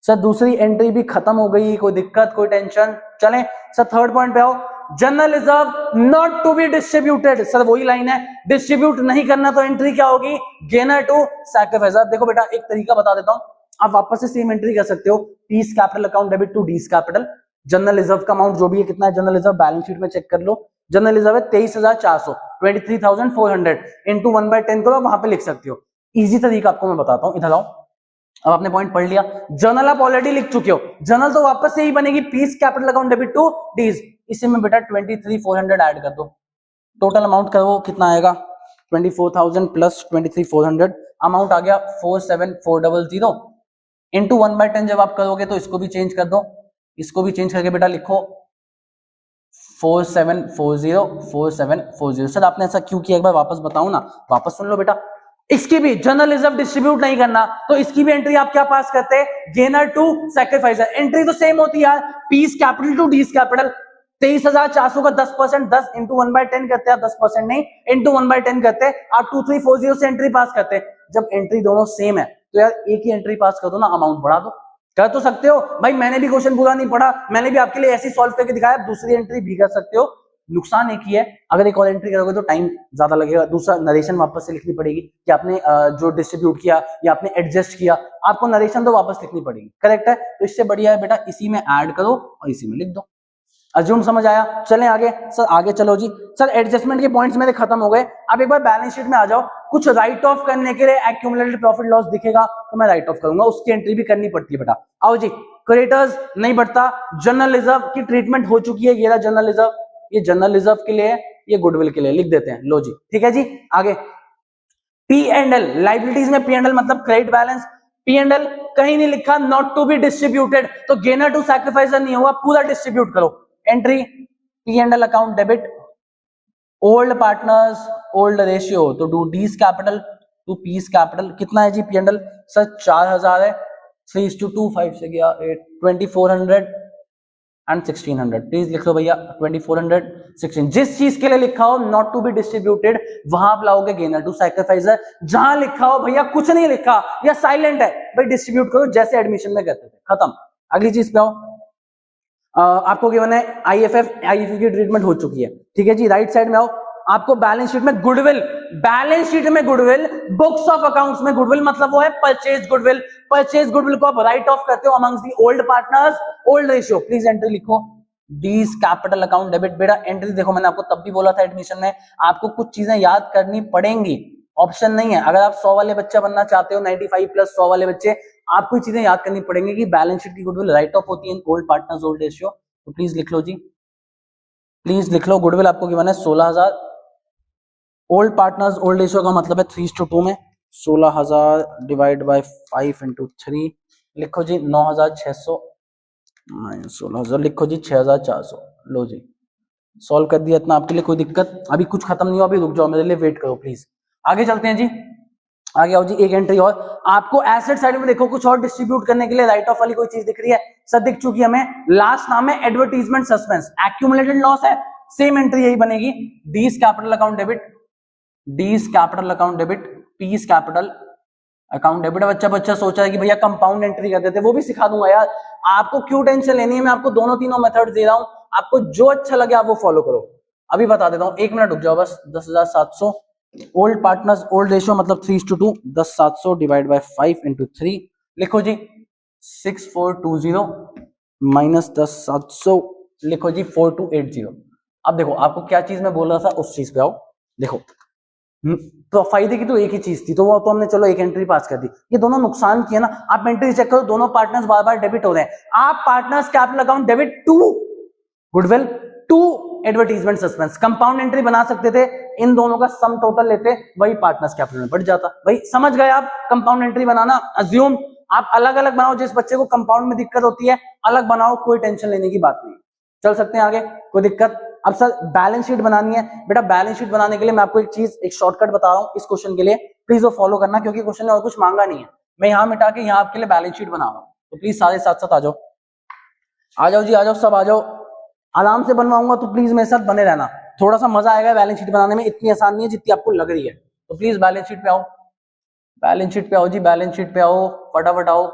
सर दूसरी एंट्री भी खत्म हो गई, कोई दिक्कत कोई टेंशन? चलें सर थर्ड पॉइंट पे आओ, general reserve not to be distributed. Sir वही लाइन है, डिस्ट्रीब्यूट नहीं करना तो एंट्री क्या होगी? Gainer to sacrificer. देखो बेटा एक तरीका बता देता हूं, आप वापस से सेम एंट्री कर सकते हो, P's capital account debit to D's capital. General reserve का अमाउंट जो भी है, कितना है जनरल रिजर्व, बैलेंस शीट में चेक कर लो। जनरल रिजर्व है 23,400, 23,400 इंटू 1/10 को वहां पे लिख सकते हो। इजी तरीका आपको मैं बताता हूं, इधर आओ। अब आपने पॉइंट पढ़ लिया, जर्नल आप ऑलरेडी लिख चुके हो, जर्नल तो वापस से ही बनेगी P's capital account debit to D's. इसी में बेटा 23,400 ऐड कर दो, टोटल अमाउंट करो कितना आएगा 24,000 प्लस 23,400, अमाउंट आ गया 47,400 इंटू 1/10। जब आप करोगे तो इसको भी चेंज कर दो, इसको भी चेंज करके बेटा लिखो 4740। सर आपने ऐसा क्यों किया, एक बार वापस बताओ ना, वापस सुन लो बेटा। इसकी भी जनरल रिजर्व डिस्ट्रीब्यूट नहीं करना, तो इसकी भी एंट्री आप क्या पास करते हैं? Gainer to sacrificer. एंट्री तो सेम होती है यार, P's capital to D's capital. 23,400 का 10% 10 इंटू 1/10 करते हैं, 10% नहीं इंटू 1/10 करते हैं, आप 2340 से एंट्री पास करते हैं। जब एंट्री दोनों सेम है तो यार एक ही एंट्री पास कर दो ना, अमाउंट बढ़ा दो। कर तो सकते हो भाई, मैंने भी क्वेश्चन पूरा नहीं पढ़ा, मैंने भी आपके लिए ऐसी सॉल्व करके दिखाया, दूसरी एंट्री भी कर सकते हो। नुकसान एक ही है, अगर एक और एंट्री करोगे तो टाइम ज्यादा लगेगा, दूसरा नरेशन वापस से लिखनी पड़ेगी कि आपने जो डिस्ट्रीब्यूट किया या आपने एडजस्ट किया, आपको नरेशन तो वापस लिखनी पड़ेगी। करेक्ट है, तो इससे बढ़िया है बेटा इसी में ऐड करो और इसी में लिख दो। अज्यूम समझ आया? चलें आगे। सर आगे चलो जी। सर एडजस्टमेंट के पॉइंट्स मेरे खत्म हो गए, अब एक बार बैलेंस शीट में आ जाओ। कुछ राइट ऑफ करने के लिए एक्यूमुलेटेड प्रॉफिट लॉस दिखेगा तो मैं राइट ऑफ करूंगा, उसकी एंट्री भी करनी पड़ती है बेटा। आओ जी, क्रेडिटर्स नहीं बढ़ता, जनरल रिजर्व की ट्रीटमेंट हो चुकी है, ये रहा जनरल रिजर्व, ये जनरल रिजर्व के लिए ये गुडविल के लिए लिख देते हैं। लो जी, ठीक है जी। आगे पी एंड एल, लाइबिलिटीज में पी एंड एल मतलब credit balance. P and L कहीं नहीं लिखा नॉट टू बी डिस्ट्रीब्यूटेड, तो गेनर टू सैक्रिफाइसर नहीं होगा, पूरा डिस्ट्रीब्यूट करो। Entry P and L account debit, old partners old ratio, तो to D's capital to P's capital. कितना है जी पी एंड एल सर? 4000 है, 3:2 5 से गया 8, 2400 एंड 1600। प्लीज लिख लो भैया 2400 16। जिस चीज के लिए लिखा हो नॉट टू बी डिस्ट्रीब्यूटेड वहां आप लाओगे गेनर टू सैक्रिफाइसर। जहां लिखा हो भैया कुछ नहीं लिखा या साइलेंट है भाई डिस्ट्रीब्यूट करो, जैसे एडमिशन में कहते थे, खत्म। अगली चीज पे आओ, आपको गिवन है आईएफएफ, आईएफएफ की ट्रीटमेंट हो चुकी है, ठीक है जी। राइट साइड में आओ, आपको बैलेंस शीट में गुडविल, बैलेंस शीट में गुडविल, बुक्स ऑफ अकाउंट्स में गुडविल मतलब वो है परचेज गुडविल। परचेज गुडविल को आप राइट ऑफ करते हो amongst the old partners old ratio. Please entry लिखो डीज कैपिटल अकाउंट डेबिट। बेटा एंट्री देखो, मैंने आपको तब भी बोला था एडमिशन में आपको कुछ चीजें याद करनी पड़ेंगी, ऑप्शन नहीं है। अगर आप 100 वाले बच्चा बनना चाहते हो, 95 प्लस 100 वाले बच्चे, आपको चीजें याद करनी पड़ेंगी कि बैलेंस शीट की गुडविल राइट ऑफ होती है in old partners old ratio. तो प्लीज लिख लो जी, प्लीज लिख लो। गुडविल आपको गिवन है 16000, ओल्ड पार्टनर्स ओल्ड रेशियो का मतलब है 3:2 में 16000 डिवाइड बाय 5 into 3। लिखो जी 9600 माइनस 16000, लिखो जी 6400। लो जी सॉल्व कर दिया। इतना आपके लिए कोई दिक्कत? अभी कुछ खत्म नहीं हुआ, अभी रुक जाओ, मेरे लिए वेट करो प्लीज। आगे चलते हैं जी, आगे आओ जी। एक एंट्री और आपको एसेट साइड में देखो कुछ और डिस्ट्रीब्यूट करने के लिए राइट ऑफ वाली कोई चीज दिख रही है सर? दिख चुकी हमें, लास्ट नाम है एडवर्टीजमेंट सस्पेंस, एक्यूमुलेटेड लॉस है, सेम एंट्री यही बनेगी। डीज कैपिटल अकाउंट डेबिट, डीज capital account debit, piece capital account debit. बच्चा सोच रहा है कि भैया कंपाउंड एंट्री कर देते, वो भी सिखा दूंगा यार, आपको क्यों टेंशन लेनी है, मैं आपको दोनों तीनों मेथड दे रहा हूं, आपको जो अच्छा लगे आप वो फॉलो करो। अभी बता देता हूं, 1 मिनट रुक जाओ बस। 10700 ओल्ड पार्टनर्स ओल्ड रेशियो मतलब 3:2, 10700 डिवाइड बाय 5 into 3। लिखो जी 6420 माइनस 10700, लिखो जी 4280। अब देखो आपको क्या चीज मैं बोल रहा था उस चीज पे आओ। देखो तो फायदे की तो एक ही चीज थी, तो वो तो हमने चलो एक एंट्री पास कर दी। ये दोनों नुकसान किए ना, आप एंट्री चेक करो, दोनों पार्टनर्स बार बार डेबिट हो रहे हैं। आप partners capital account debit to goodwill to advertisement suspense, compound entry बना सकते थे, इन दोनों का सम टोटल लेते, वही पार्टनर्स कैपिटल में बढ़ जाता। भाई समझ गए आप कंपाउंड एंट्री बनाना? अज्यूम आप अलग अलग बनाओ, जिस बच्चे को कंपाउंड में दिक्कत होती है अलग बनाओ, कोई टेंशन लेने की बात नहीं। चल सकते हैं आगे, कोई दिक्कत? अब सर बैलेंस शीट बनानी है, बेटा बैलेंस शीट बनाने के लिए मैं आपको एक चीज, एक शॉर्टकट बता रहा हूं इस क्वेश्चन के लिए, प्लीज वो फॉलो करना, क्योंकि क्वेश्चन ने और कुछ मांगा नहीं है। मैं यहां मिटा के यहां आपके लिए बैलेंस शीट बना रहा हूं, तो प्लीज सारे साथ साथ आ जाओ, आ जाओ जी, आ जाओ, सब आ जाओ। आराम से बनवाऊंगा तो प्लीज मेरे साथ बने रहना, थोड़ा सा मजा आएगा बैलेंस शीट बनाने में, इतनी आसान नहीं है जितनी आपको लग रही है। तो प्लीज बैलेंस शीट पे आओ, बैलेंस शीट पे आओ जी, बैलेंस शीट पे आओ, फटाफट आओ।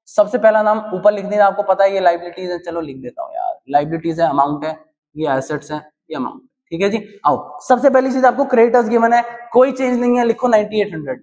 सबसे पहला नाम ऊपर लिख देना, आपको पता है ये लाइबिलिटीज है, चलो लिख देता हूँ यार, लाइबिलिटीज है, अमाउंट है, ये एसेट्स है, ये अमाउंट, ठीक है जी। आओ, सबसे पहली चीज आपको क्रेडिटर्स गिवन है, कोई चेंज नहीं है, लिखो 9800।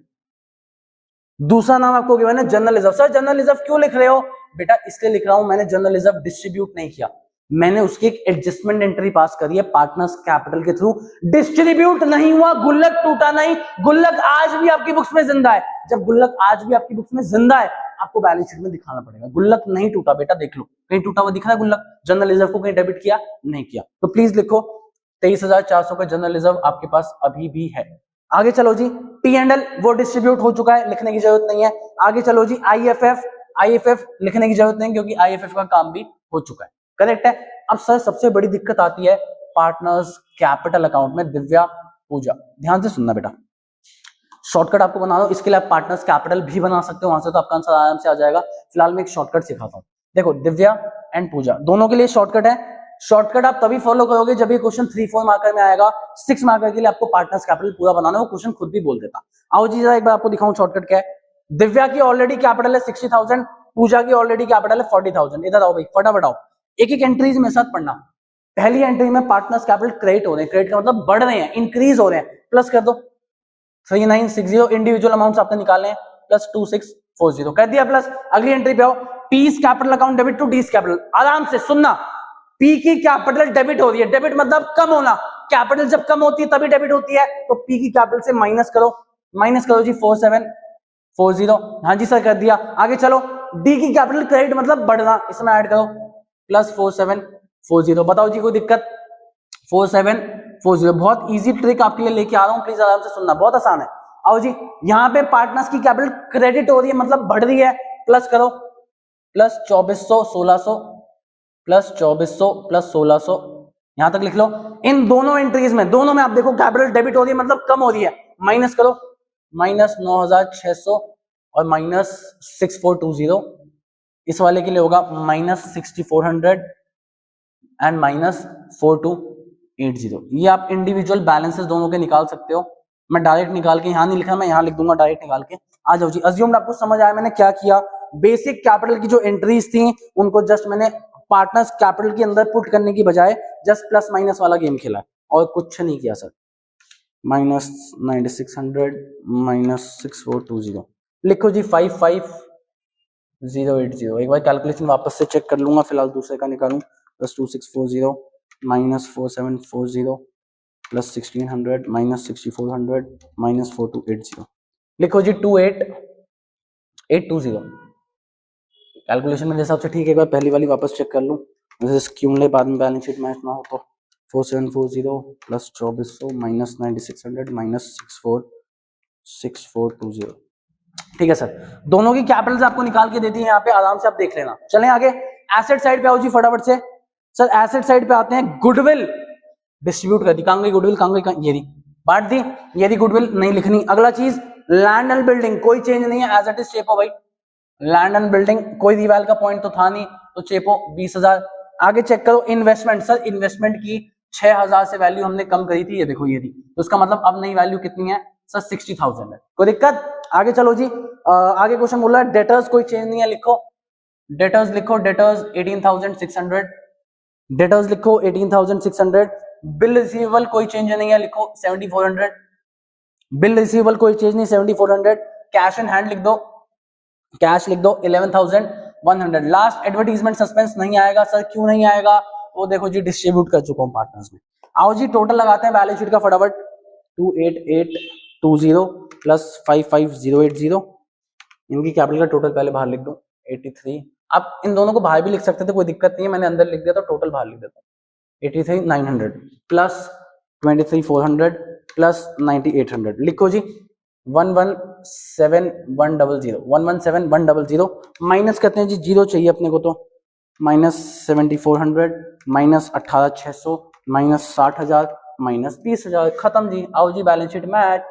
दूसरा नाम आपको गिवन है general reserve. Sir general reserve क्यों लिख रहे हो? बेटा इसलिए लिख रहा हूं, मैंने जनरल रिजर्व डिस्ट्रीब्यूट नहीं किया, मैंने उसकी एक एडजस्टमेंट एंट्री पास करी है पार्टनर्स कैपिटल के थ्रू, डिस्ट्रीब्यूट नहीं हुआ, गुल्लक टूटा नहीं, गुल्लक आज भी आपकी बुक्स में जिंदा है। जब गुल्लक आज भी आपकी बुक्स में जिंदा है, आपको बैलेंस शीट में दिखाना पड़ेगा, गुल्लक नहीं टूटा बेटा, देख लो कहीं टूटा हुआ दिख रहा है गुल्लक? जनरल रिजर्व को कहीं डेबिट किया? नहीं किया। तो प्लीज लिखो 23400 का जनरल रिजर्व आपके पास अभी भी है। आगे चलो जी, पी एंड एल वो डिस्ट्रीब्यूट हो चुका है, लिखने की जरूरत नहीं है। आगे चलो जी, आईएफएफ, आईएफएफ लिखने की जरूरत नहीं, क्योंकि आईएफएफ का काम भी हो चुका है, करेक्ट है। अब सर सबसे बड़ी दिक्कत आती है पार्टनर्स कैपिटल अकाउंट में, दिव्या पूजा, ध्यान से सुनना बेटा, शॉर्टकट आपको बना दो, इसके लिए आप पार्टनर्स कैपिटल भी बना सकते हो, वहां से तो आपका आंसर आराम से आ जाएगा। फिलहाल मैं एक शॉर्टकट सिखाता हूं, देखो दिव्या एंड पूजा दोनों के लिए शॉर्टकट है। शॉर्टकट आप तभी फॉलो करोगे जब ये क्वेश्चन 3-4 मार्कर में आएगा, 6 मार्कर के लिए आपको पार्टनर्स कैपिटल पूरा बनाना है, वो क्वेश्चन खुद भी बोल देता। आओ जी जरा एक बार आपको दिखाऊं शॉर्टकट क्या है। दिव्या की ऑलरेडी कैपिटल है 60,000, पूजा की ऑलरेडी कैपिटल है 40,000। इधर आओ भाई, फटाफट आओ, एक एक एंट्रीज मेरे साथ पढ़ना। पहली एंट्री में पार्टनर्स कैपिटल क्रेडिट हो रहे हैं, क्रेडिट का मतलब बढ़ रहे हैं, इंक्रीज हो रहे हैं, प्लस कर दो 3960, इंडिविजुअल अमाउंट्स आपने निकालने हैं, प्लस 2640 कर दिया प्लस। अगली एंट्री पे आओ, P's capital account debit to D's capital, आराम से सुनना, पी की कैपिटल डेबिट हो रही है, डेबिट मतलब कम होना, कैपिटल जब कम होती है तभी डेबिट होती है, तो पी की कैपिटल से माइनस करो जी 4740। हाँ जी सर कर दिया। आगे चलो, डी की कैपिटल क्रेडिट मतलब बढ़ना, इसमें ऐड करो प्लस 4740। बताओ जी कोई दिक्कत? 40। बहुत इजी ट्रिक आपके लिए लेके आ रहा हूँ, प्लीज आराम से सुनना, बहुत आसान है। आओ जी, यहाँ पे पार्टनर्स की कैपिटल क्रेडिट हो रही है, मतलब बढ़ रही है, प्लस करो, प्लस 2400 1600 प्लस 2400 प्लस 1600, यहां तक लिख लो। इन दोनों एंट्रीज में, दोनों में आप देखो कैपिटल डेबिट हो रही है, मतलब कम हो रही है, माइनस करो, माइनस 9600 और माइनस 6420। इस वाले के लिए होगा माइनस 6400 एंड माइनस 4280। ये आप इंडिविजुअल बैलेंसेस दोनों के निकाल सकते हो। मैं डायरेक्ट निकाल के यहां नहीं लिखा, मैं यहां लिख दूंगा डायरेक्ट निकाल के। आ जाओ जी, अज्यूम्ड आपको समझ आया मैंने क्या किया। बेसिक कैपिटल की जो एंट्रीज थी उनको जस्ट मैंने पार्टनर्स कैपिटल के अंदर पुट करने की बजाय जस्ट प्लस माइनस वाला गेम खेला और कुछ नहीं किया सर। माइनस 9600 माइनस 6420, लिखो जी 55080। एक बार कैलकुलेशन वापस से चेक कर लूंगा, फिलहाल दूसरे का निकालूं। Plus 2640 minus 4740 plus 1600 minus 6400 minus 4280, लिखो जी 28820। कैलकुलेशन मेरे हिसाब से ठीक है। एक बार पहली वाली वापस चेक कर लूं, क्यों बाद में बैलेंस शीट मैच ना हो तो। 4740 प्लस 2400 माइनस 9600 माइनस 6420। ठीक है सर, दोनों की कैपिटल्स आपको निकाल के देती है यहाँ पे, आराम से आप देख लेना। चलें आगे, एसेट साइड पे आओ जी फटाफट से। सर एसेट साइड पे आते हैं, गुडविल डिस्ट्रीब्यूट कर दी, कहां गई गुडविल, कहां गई, ये दी बांट दी, ये दी गुडविल नहीं लिखनी। अगला चीज लैंड एंड बिल्डिंग, कोई चेंज नहीं है, एज इट इज चेपो भाई। लैंड एंड बिल्डिंग कोई रिवैल का पॉइंट तो था नहीं, तो चेपो 20,000। आगे चेक करो इन्वेस्टमेंट, सर इन्वेस्टमेंट की 6000 से वैल्यू हमने कम करी थी, ये देखो ये दी, तो उसका मतलब अब नई वैल्यू कितनी है सर 60,000 है। कोई दिक्कत? आगे चलो जी, आगे क्वेश्चन बोला है डेटर्स कोई चेंज नहीं है, लिखो डेटर्स, लिखो डेटर्स 18,600, डेटर्स लिखो 18,600। बिल रिसीवेबल कोई चेंज नहीं है, लिखो 7,400, बिल रिसीवेबल कोई चेंज नहीं 7,400। कैश इन हैंड लिख दो, कैश लिख दो 11,100। लास्ट एडवर्टीजमेंट सस्पेंस नहीं आएगा सर, क्यों नहीं आएगा? वो देखो जी डिस्ट्रीब्यूट कर चुका हूं पार्टनर्स में। आओ जी टोटल लगाते हैं बैलेंस शीट का फटाफट। 28820 प्लस 55080, इनकी कैपिटल का टोटल पहले बाहर लिख दो 83। आप इन दोनों को बाहर भी लिख सकते थे, कोई दिक्कत नहीं है, मैंने अंदर लिख दिया तो टोटल बाहर लिख देता हूँ। 83,900 प्लस 23,400 प्लस 9,800, लिखो जी 117,100, 117,100 माइनस करते हैं जी, जीरो चाहिए अपने को तो, माइनस 7,400 माइनस 18,600 माइनस 60,000 माइनस 20,000, खत्म जी। आओ जी balance sheet match.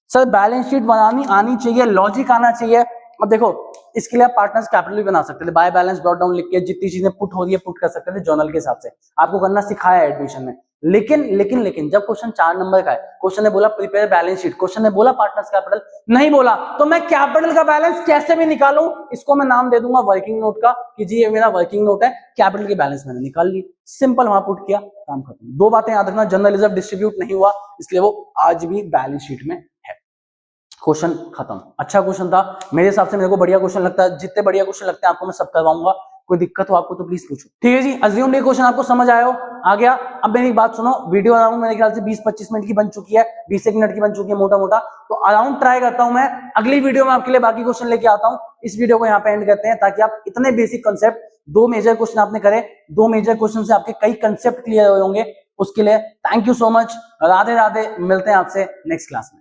Sir balance sheet बनानी आनी चाहिए, लॉजिक आना चाहिए। अब देखो इसके लिए आप पार्टनर्स कैपिटल भी बना सकते थे, बाय बैलेंस ब्रॉट डाउन लिख के जितनी चीजें पुट हो रही है पुट कर सकते थे जर्नल के हिसाब से, आपको करना सिखाया है एडमिशन में। लेकिन लेकिन लेकिन जब क्वेश्चन 4 नंबर का है, क्वेश्चन ने बोला प्रिपेयर बैलेंस शीट, क्वेश्चन ने बोला पार्टनर्स कैपिटल नहीं बोला, तो मैं कैपिटल का बैलेंस कैसे भी निकालूं? इसको मैं नाम दे दूंगा वर्किंग नोट का, कि जी ये मेरा वर्किंग नोट है, कैपिटल की बैलेंस मैंने निकाल ली, सिंपल वहां पुट किया, काम खत्म। 2 बातें याद रखना, जनरल रिजर्व डिस्ट्रीब्यूट नहीं हुआ इसलिए वो आज भी बैलेंस शीट में है, क्वेश्चन खत्म। अच्छा क्वेश्चन था मेरे हिसाब से, मेरे को बढ़िया क्वेश्चन लगता है, जितने बढ़िया क्वेश्चन लगते हैं आपको मैं सब करवाऊंगा, कोई दिक्कत हो आपको तो प्लीज पूछो। ठीक है जी, अज्यूम ये क्वेश्चन आपको समझ आया हो, आ गया। अब मेरी बात सुनो, वीडियो अराउंड मेरे ख्याल से 20-25 मिनट की बन चुकी है, 20 मिनट की बन चुकी है मोटा मोटा, तो अराउंड ट्राई करता हूं मैं अगली वीडियो में आपके लिए बाकी क्वेश्चन लेके आता हूं। इस वीडियो को यहाँ पे एंड करते हैं, ताकि आप इतने बेसिक कंसेप्ट, 2 मेजर क्वेश्चन आपने करे, 2 मेजर क्वेश्चन से आपके कई कंसेप्ट क्लियर होंगे। उसके लिए thank you so much, Radhe Radhe, मिलते हैं आपसे नेक्स्ट क्लास में।